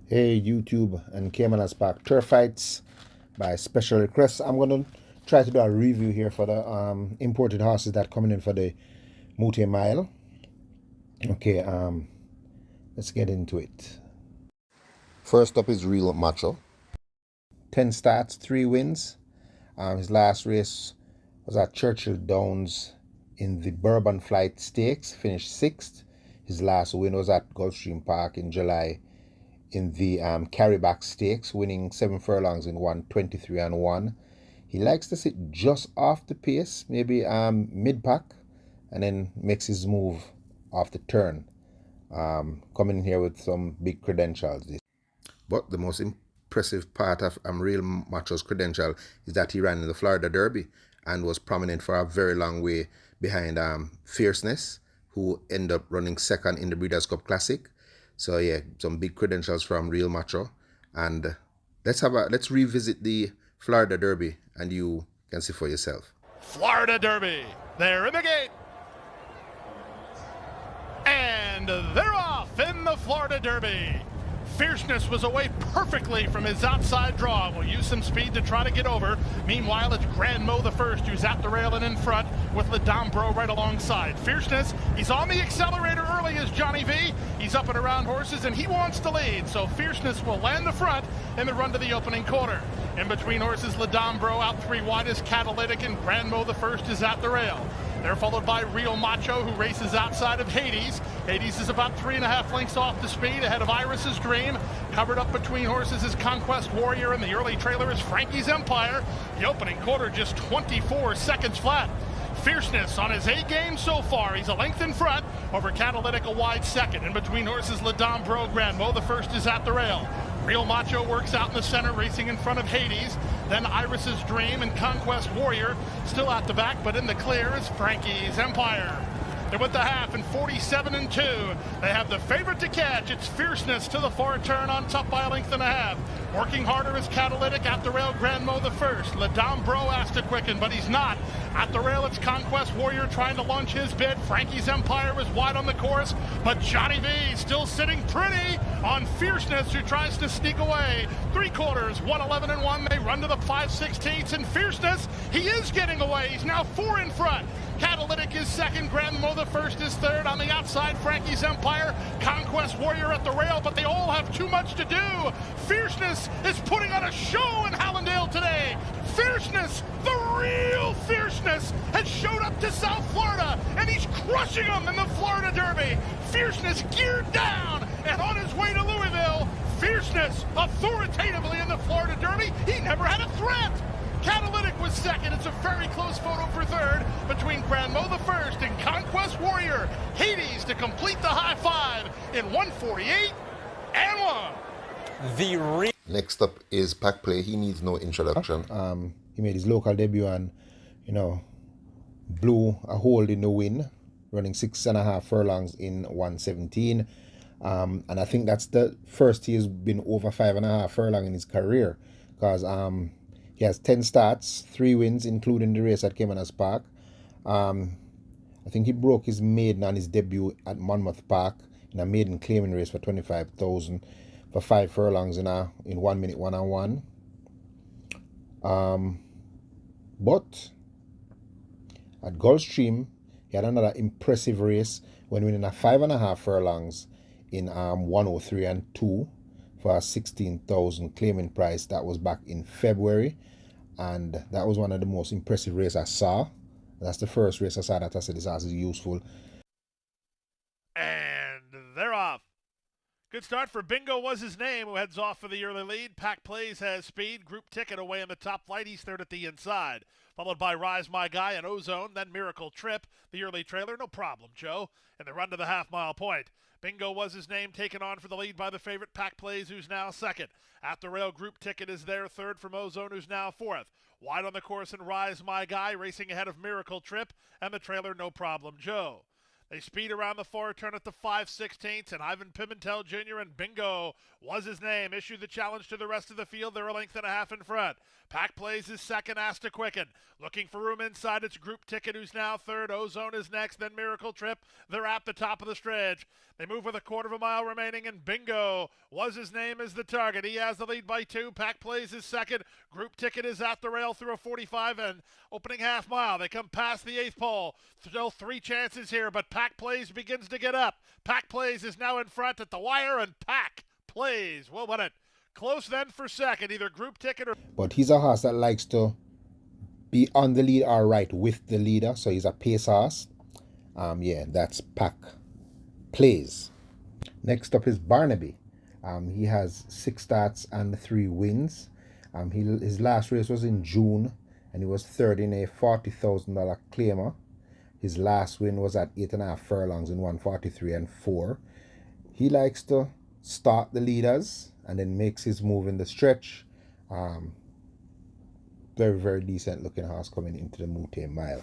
Hey YouTube and Cayman Park Turf Fights by special request. I'm going to try to do a review here for the imported horses that coming in for the mouttet mile. Okay, let's get into it. First up is Real Macho. 10 starts, 3 wins. His last race was at Churchill Downs in the Bourbon Flight Stakes, finished 6th. His last win was at Gulfstream Park in July in the Carryback Stakes, winning 7 furlongs in 1:23-1. He likes to sit just off the pace, maybe mid-pack, and then makes his move off the turn. Coming in here with some big credentials. But the most impressive part of Real Macho's credential is that he ran in the Florida Derby and was prominent for a very long way behind Fierceness, who ended up running second in the Breeders' Cup Classic. So yeah, some big credentials from Real Macho. And let's revisit the Florida Derby and you can see for yourself. Florida Derby, they're in the gate. And they're off in the Florida Derby. Fierceness was away perfectly from his outside draw. Will use some speed to try to get over. Meanwhile, it's Grand Mo the first, who's at the rail and in front with Ladambro right alongside. Fierceness, he's on the accelerator early as Johnny V. He's up and around horses and he wants to lead. So Fierceness will land the front in the run to the opening quarter. In between horses, Ladambro out 3 wide is Catalytic and Grand Mo the first is at the rail. They're followed by Real Macho, who races outside of Hades. Hades is about 3.5 lengths off the speed, ahead of Iris's Dream. Covered up between horses is Conquest Warrior, and the early trailer is Frankie's Empire. The opening quarter just 24 seconds flat. Fierceness on his A game so far. He's a length in front over Catalytic, a wide second. In between horses, Ladambro, Grand Mo the first is at the rail. Real Macho works out in the center, racing in front of Hades. Then Iris's Dream and Conquest Warrior still at the back, but in the clear is Frankie's Empire. They're with the half in 47-2. They have the favorite to catch. It's Fierceness to the far turn on top by a length and a half. Working harder is Catalytic at the rail, Grand Mo the first. Ladambro has to quicken, but he's not. At the rail, it's Conquest Warrior trying to launch his bid. Frankie's Empire is wide on the course, but Johnny V still sitting pretty on Fierceness, who tries to sneak away. 3/4, 1:11-1. They run to the 5/16, and Fierceness, he is getting away. He's now 4 in front. Catalytic is second, Grand Mo the first is third. On the outside, Frankie's Empire, Conquest Warrior at the rail, but they all have too much to do. Fierceness is putting on a show in Hallandale today. Fierceness, the real Fierceness, has showed up to South Florida, and he's crushing them in the Florida Derby. Fierceness geared down and on his way to Louisville. Fierceness authoritatively in the Florida Derby. He never had a threat. Catalytic was second. It's a very close photo for third between Grand Mo the first and Conquest Warrior. Hades to complete the high five in 1:48-1. Next up is Pack Play. He needs no introduction. He made his local debut and, blew a hole in the wind, running 6.5 furlongs in 1:17. And I think that's the first he has been over 5.5 furlong in his career, because he has 10 starts, 3 wins, including the race at Cayman Park. I think he broke his maiden on his debut at Monmouth Park in a maiden claiming race for 25,000 for 5 furlongs in 1 minute 1-on-1. But at Gulfstream, he had another impressive race when winning a 5.5 furlongs in 1:03-2 for a 16,000 claiming price. That was back in February, and that was one of the most impressive races I saw. That's the first race I saw that I said this horse is useful. And they're off. Good start for Bingo was his name, who heads off for the early lead. Pack Plays has speed. Group Ticket away in the top flight. He's third at the inside. Followed by Rise My Guy and Ozone. Then Miracle Trip. The early trailer, no problem, Joe. And the run to the half-mile point. Bingo was his name, taken on for the lead by the favorite Pack Plays, who's now second. At the rail, Group Ticket is there, third from Ozone, who's now fourth. Wide on the course and Rise My Guy, racing ahead of Miracle Trip. And the trailer, no problem, Joe. They speed around the forward turn at the 5/16, and Ivan Pimentel Jr. and Bingo was his name. Issued the challenge to the rest of the field. They're a length and a half in front. Pack plays his second, asked to quicken. Looking for room inside. It's Group Ticket, who's now third. Ozone is next, then Miracle Trip. They're at the top of the stretch. They move with a quarter of a mile remaining, and Bingo was his name as the target. He has the lead by 2. Pack plays his second. Group Ticket is at the rail through a 45 and opening half mile. They come past the 8th pole. Still 3 chances here, but Pack Plays begins to get up. Pack Plays is now in front at the wire, and Pack Plays will win it. Close then for second, either Group Ticket or... But he's a horse that likes to be on the lead or right with the leader, so he's a pace horse. Yeah, that's Pack Plays. Next up is Barnaby. He has 6 starts and 3 wins. His last race was in June, and he was third in a $40,000 claimer. His last win was at 8.5 furlongs in 143 and 4. He likes to start the leaders and then makes his move in the stretch. Very, very decent looking horse coming into the mouttet mile.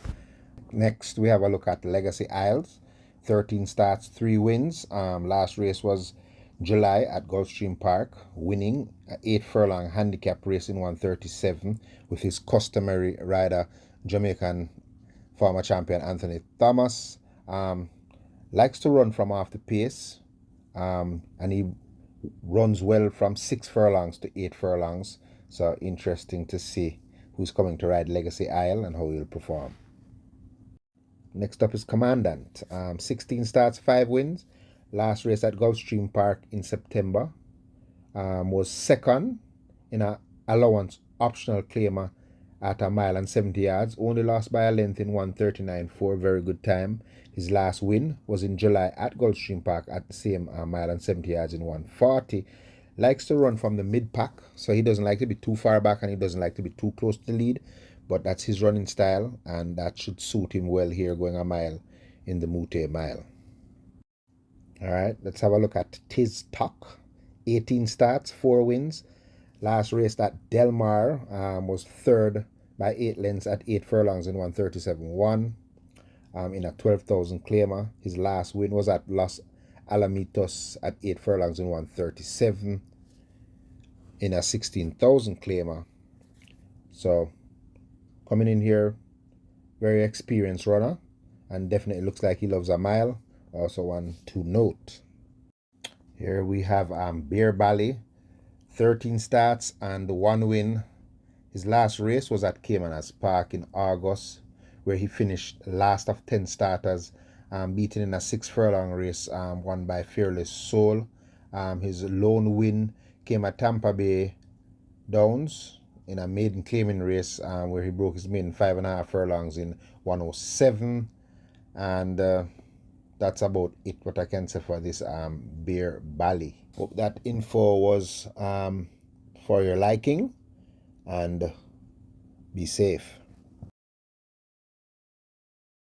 Next, we have a look at Legacy Isles. 13 starts, 3 wins. Last race was July at Gulfstream Park, winning an 8 furlong handicap race in 137 with his customary rider, Jamaican former champion Anthony Thomas. Likes to run from off the pace, and he runs well from 6 furlongs to 8 furlongs. So interesting to see who's coming to ride Legacy Isle and how he'll perform. Next up is Commandant. 16 starts, 5 wins. Last race at Gulfstream Park in September. Was second in an allowance optional claimer at 1 mile and 70 yards. Only lost by a length in 139.4. Very good time. His last win was in July at Gulfstream Park at the same 1 mile and 70 yards in 140. Likes to run from the mid-pack, so he doesn't like to be too far back and he doesn't like to be too close to the lead. But that's his running style, and that should suit him well here going a mile in the mouttet mile. All right, let's have a look at Tiz Tok. 18 starts, 4 wins. Last race at Del Mar was third by 8 lengths at 8 furlongs in 137.1 in a 12,000 claimer. His last win was at Los Alamitos at 8 furlongs in 137 in a 16,000 claimer. So coming in here, very experienced runner, and definitely looks like he loves a mile. Also one to note. Here we have Bali, 13 starts and 1 win. His last race was at Caymanas Park in August, where he finished last of 10 starters, beaten in a 6 furlong race won by Fearless Soul. His lone win came at Tampa Bay Downs in a maiden claiming race where he broke his maiden 5.5 furlongs in 107. And that's about it what I can say for this Bali. Hope that info was for your liking, and be safe.